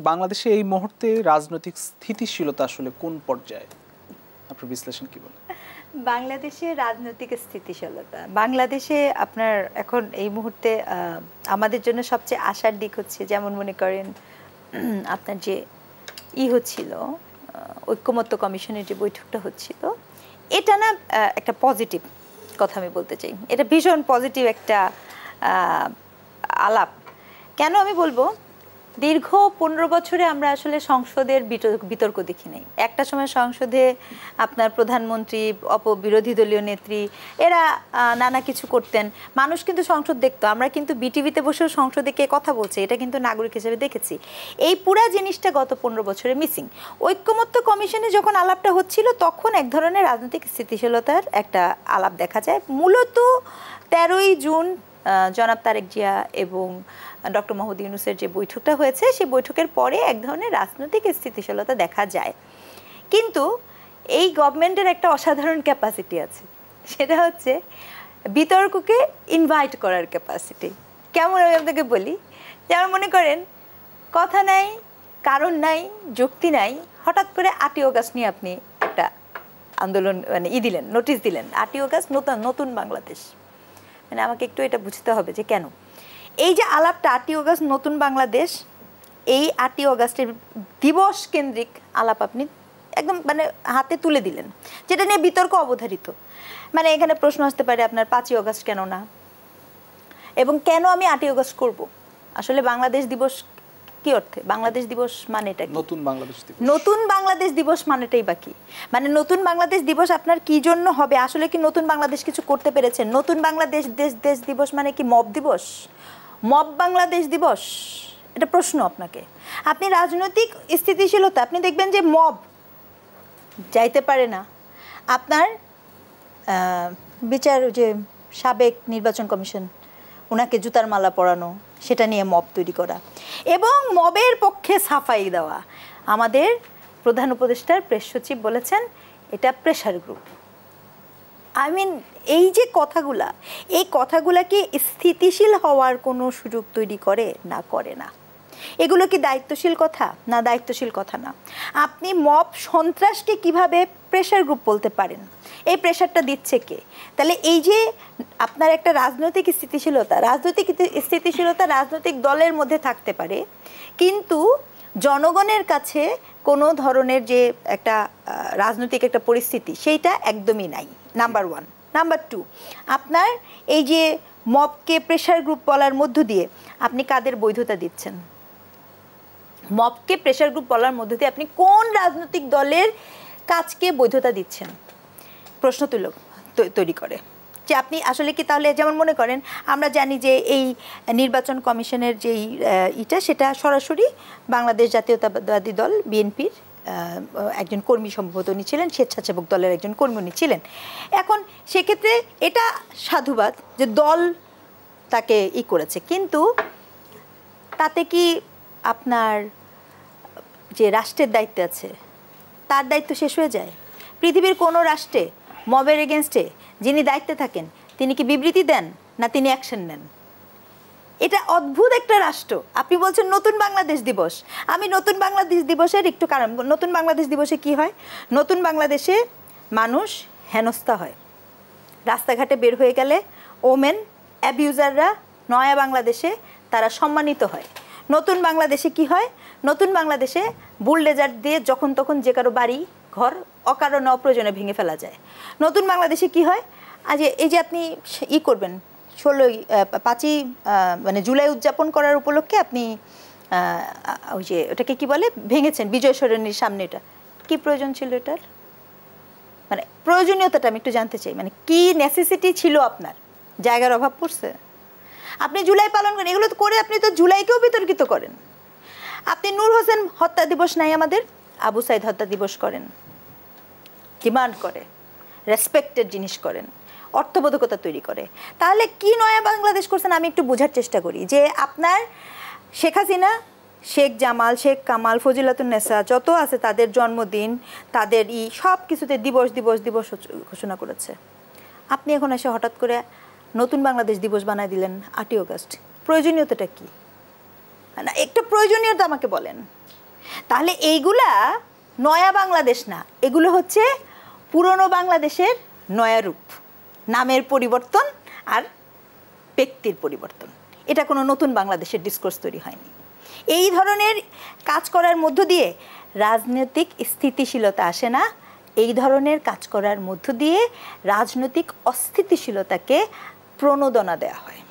বাংলাদেশে এই মুহূর্তে রাজনৈতিক স্থিতিশীলতা আসলে কোন পর্যায়ে, আপনার বিশ্লেষণ কি বলে? বাংলাদেশে রাজনৈতিক স্থিতিশীলতা, বাংলাদেশে আপনার এখন এই মুহূর্তে আমাদের জন্য সবচেয়ে আশার দিক হচ্ছে, যেমন মনে করেন আপনার যে হচ্ছিল ঐক্যমত্য কমিশনের যে বৈঠকটা হচ্ছিল, এটা না একটা পজিটিভ কথা আমি বলতে চাই, এটা ভীষণ পজিটিভ একটা আলাপ। কেন আমি বলবো, দীর্ঘ 15 বছরে আমরা আসলে সংসদের বিতর্ক দেখি নাই। একটা সময় সংসদে আপনার প্রধানমন্ত্রী, বিরোধী দলীয় নেত্রী এরা নানা কিছু করতেন, মানুষ কিন্তু সংসদ দেখতো। আমরা কিন্তু বিটিভিতে বসেও সংসদে কে কথা বলছে এটা কিন্তু নাগরিক হিসেবে দেখেছি। এই পুরা জিনিসটা গত 15 বছরে মিসিং। ঐক্যমত্য কমিশনে যখন আলাপটা হচ্ছিল তখন এক ধরনের রাজনৈতিক স্থিতিশীলতার একটা আলাপ দেখা যায়। মূলত 13ই জুন জনাব তারেক জিয়া এবং ডক্টর মোহাম্মদ ইউনূসের যে বৈঠকটা হয়েছে, সেই বৈঠকের পরে এক ধরনের রাজনৈতিক স্থিতিশীলতা দেখা যায়। কিন্তু এই গভর্নমেন্টের একটা অসাধারণ ক্যাপাসিটি আছে, সেটা হচ্ছে বিতর্ককে ইনভাইট করার ক্যাপাসিটি। কেমন আমি আপনাকে বলি, যেমন মনে করেন কথা নাই, কারণ নাই, যুক্তি নাই, হঠাৎ করে 8ই অগাস্ট নিয়ে আপনি একটা আন্দোলন মানে দিলেন, নোটিশ দিলেন, 8ই অগাস্ট নতুন বাংলাদেশ। মানে আমাকে একটু এটা বুঝতে হবে যে কেন এই যে আলাপটা 8ই অগাস্ট নতুন বাংলাদেশ, এই 8ই অগাস্টের দিবস কেন্দ্রিক আলাপ আপনি একদম মানে হাতে তুলে দিলেন, যেটা নিয়ে বিতর্ক অবধারিত। মানে এখানে প্রশ্ন আসতে পারে আপনার 5ই অগাস্ট কেন না, এবং কেন আমি 8ই অগাস্ট করব। আসলে বাংলাদেশ দিবস কি অর্থে? বাংলাদেশ দিবস মানেটা কি? নতুন বাংলাদেশ দিবস। নতুন বাংলাদেশ দিবস মানেটাই বাকি, মানে নতুন বাংলাদেশ দিবস আপনার কি জন্য হবে? আসলে কি নতুন বাংলাদেশ কিছু করতে পেরেছেন? নতুন বাংলাদেশ দেশ দিবস মানে কি মব দিবস, মব বাংলাদেশ দিবস? এটা প্রশ্ন আপনাকে। আপনি রাজনৈতিক স্থিতিশীলতা, আপনি দেখবেন যে মব যাইতে পারে না। আপনার বিচার যে সাবেক নির্বাচন কমিশন, ওনাকে জুতার মালা পরানো, সেটা নিয়ে মব তৈরি করা এবং মবের পক্ষে সাফাই দেওয়া। আমাদের প্রধান উপদেষ্টার প্রেস সচিব বলেছেন এটা প্রেশার গ্রুপ। আই মিন এই যে কথাগুলা, এই কথাগুলা কি স্থিতিশীল হওয়ার কোনো সুযোগ তৈরি করে? না, করে না। এগুলো কি দায়িত্বশীল কথা? না, দায়িত্বশীল কথা না। আপনি মব সন্ত্রাসকে কিভাবে প্রেশার গ্রুপ বলতে পারেন? এই প্রেশারটা দিচ্ছে কে? তাহলে এই যে আপনার একটা রাজনৈতিক স্থিতিশীলতা, রাজনৈতিক দলের মধ্যে থাকতে পারে, কিন্তু জনগণের কাছে কোনো ধরনের যে একটা রাজনৈতিক একটা পরিস্থিতি সেইটা একদমই নাই, নাম্বার 1। নাম্বার 2, আপনার এই যে মবকে প্রেশার গ্রুপ বলার মধ্য দিয়ে আপনি কাদের বৈধতা দিচ্ছেন? মবকে প্রেশার গ্রুপ বলার মধ্য দিয়ে আপনি কোন রাজনৈতিক দলের কাজকে বৈধতা দিচ্ছেন? প্রশ্ন তৈরি করে যে আপনি আসলে কি তাহলে, যেমন মনে করেন আমরা জানি যে এই নির্বাচন কমিশনের যেই সেটা সরাসরি বাংলাদেশ জাতীয়তাবাদী দল বিএনপির একজন কর্মী, সম্ভবত উনি ছিলেন, স্বেচ্ছাসেবক দলের একজন কর্মী উনি ছিলেন। এখন সেক্ষেত্রে এটা সাধুবাদ যে দল তাকে করেছে, কিন্তু তাতে কি আপনার যে রাষ্ট্রের দায়িত্ব আছে তার দায়িত্ব শেষ হয়ে যায়? পৃথিবীর কোনো রাষ্ট্রে মবের এগেনস্টে যিনি দায়িত্বে থাকেন তিনি কি বিবৃতি দেন, না তিনি অ্যাকশন নেন? এটা অদ্ভুত একটা রাষ্ট্র। আপনি বলছেন নতুন বাংলাদেশ দিবস। আমি নতুন বাংলাদেশ দিবসের একটু কারণ, নতুন বাংলাদেশ দিবসে কি হয়? নতুন বাংলাদেশে মানুষ হেনস্থা হয়, রাস্তাঘাটে বের হয়ে গেলে ওমেন অ্যাবিউজাররা নয়া বাংলাদেশে তারা সম্মানিত হয়। নতুন বাংলাদেশে কি হয়? নতুন বাংলাদেশে বুলডেজার দিয়ে যখন তখন যে কারো বাড়ি ঘর অকারণে অপ্রয়োজনে ভেঙে ফেলা যায়। নতুন বাংলাদেশে কি হয়? আজ এই যে আপনি করবেন 5ই মানে জুলাই উদযাপন করার উপলক্ষে আপনি ওই যে ওটাকে কি বলে ভেঙেছেন বিজয় সরণির সামনে, এটা কি প্রয়োজন ছিল? এটার মানে প্রয়োজনীয়তাটা আমি একটু জানতে চাই। মানে কি নেসেসিটি ছিল? আপনার জায়গার অভাব পড়ছে? আপনি জুলাই পালন করেন, এগুলো করে আপনি তো জুলাইকেও বিতর্কিত করেন। আপনি নূর হোসেন হত্যা দিবস নাই আমাদের, আবু সাইদ হত্যা দিবস করেন, ডিমান্ড করে, রেসপেক্টেড জিনিস করেন, অর্থবোধকতা তৈরি করে। তাহলে কি নয়া বাংলাদেশ করছেন? আমি একটু বোঝার চেষ্টা করি যে আপনার শেখ হাসিনা, শেখ জামাল, শেখ কামাল, ফজিলাতুন্নেসা যত আছে তাদের জন্মদিন, তাদের সব কিছুতে দিবস দিবস দিবস ঘোষণা করেছে। আপনি এখন এসে হঠাৎ করে নতুন বাংলাদেশ দিবস বানায় দিলেন 8ই অগাস্ট। প্রয়োজনীয়তাটা কি? না, একটা প্রয়োজনীয়তা আমাকে বলেন। তাহলে এইগুলা নয়া বাংলাদেশ না, এগুলো হচ্ছে পুরনো বাংলাদেশের নয়া রূপ, নামের পরিবর্তন আর ব্যক্তির পরিবর্তন। এটা কোনো নতুন বাংলাদেশের ডিসকোর্স তৈরি হয়নি। এই ধরনের কাজ করার মধ্য দিয়ে রাজনৈতিক স্থিতিশীলতা আসে না, এই ধরনের কাজ করার মধ্য দিয়ে রাজনৈতিক অস্থিতিশীলতাকে প্রণোদনা দেওয়া হয়।